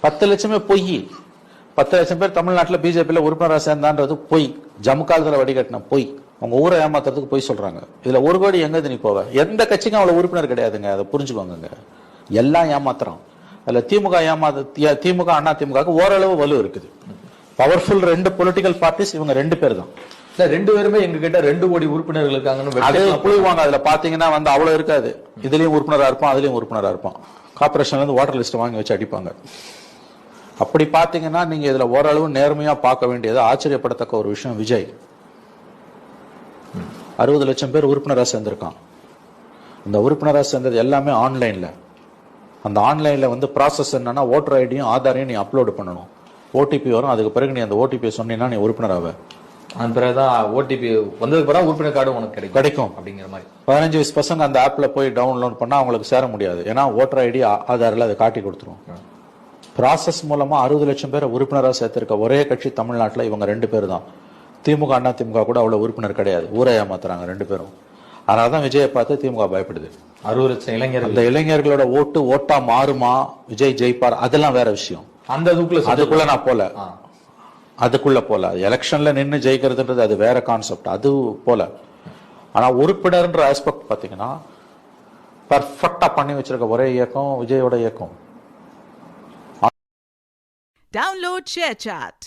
10 லட்சமே பொய். 10 லட்சம் பேர் தமிழ்நாட்டில் பிஜேபியில் உறுப்பினராக சேர்ந்தான்றது பொய். ஜம்மு காலத்தில் வடிகட்டின பொய். உங்க ஊரை ஏமாத்துறதுக்கு பொய் சொல்றாங்க. இதுல 1 கோடி எங்க நீ போவ? எந்த கட்சிக்கும் அவ்வளவு உறுப்பினர் கிடையாதுங்க. அதை புரிஞ்சுக்கோங்க. எல்லாம் ஏமாத்துறோம். அதுல திமுக அண்ணா திமுக ஓரளவு வலு இருக்குது. பவர்ஃபுல் 2 பொலிட்டிக்கல் பார்ட்டிஸ் இவங்க 2 பேர் தான். 2 பேருமே எங்க கிட்ட 2 கோடி உறுப்பினர்கள் இருக்காங்கன்னு அது புழுவாங்க. அதுல பாத்தீங்கன்னா அவ்வளவு இருக்காது. இதுலயும் உறுப்பினரா இருப்பான், அதுலயும் உறுப்பினரா இருப்பான். கார்பரேஷன்ல இருந்து வாட்டர் லிஸ்ட் வாங்கி வச்சு அடிப்பாங்க. அப்படி பாத்தீங்கன்னா நீங்க இதுல ஓரளவு நேர்மையா பார்க்க வேண்டியது ஆச்சரியப்படத்தக்க ஒரு விஷயம். விஜய் 60 லட்சம் பேர் உறுப்பினராக சேர்ந்திருக்கான். இந்த உறுப்பினராக சேர்ந்தது எல்லாமே ஆன்லைன்ல. அந்த ஆன்லைன்ல ப்ராசஸ் என்னன்னா ஓட்டர் ஐடியும் ஆதாரையும் நீ அப்லோடு பண்ணணும். ஓடிபி வரும். அதுக்கு பிறகு நீ அந்த ஓடிபி சொன்னீங்கன்னா நீ உறுப்பினராக. அந்த பிறகுதான் ஓடிபி வந்ததுக்கு பிறகு உறுப்பினர் கார்டு உனக்கு கிடைக்கும் அப்படிங்கிற மாதிரி. 15 வயசு பசங்க அந்த ஆப்ல போய் டவுன்லோட் பண்ணா அவங்களுக்கு சேர முடியாது. ஏன்னா ஓட்டர் ஐடி ஆதாரில் அதை காட்டி கொடுத்துரும். ப்ராசஸ் மூலமா 60 லட்சம் பேரை உறுப்பினராக சேர்த்திருக்க ஒரே கட்சி தமிழ்நாட்டில் இவங்க 2 பேர் தான். திமுக அண்ணா திமுக கூட அவ்வளவு உறுப்பினர் கிடையாது. ஊரை ஏமாத்துறாங்க 2 பேரும். அதனாலதான் விஜயை பார்த்து திமுக பயப்படுது. 60 லட்சம் இளைஞர்கள். அந்த இளைஞர்களோட ஓட்டா மாறுமா, விஜய் ஜெயிப்பார், அதெல்லாம் வேற விஷயம். அந்த அதுக்குள்ள நான் போல எலெக்ஷன்ல நின்று ஜெயிக்கிறதுன்றது அது வேற கான்செப்ட். அது போல. ஆனா உறுப்பினர்ன்ற ஆஸ்பெக்ட் பாத்தீங்கன்னா பர்ஃபெக்டா பண்ணி வச்சிருக்க ஒரே இயக்கம் விஜயோட இயக்கம். Download ShareChat.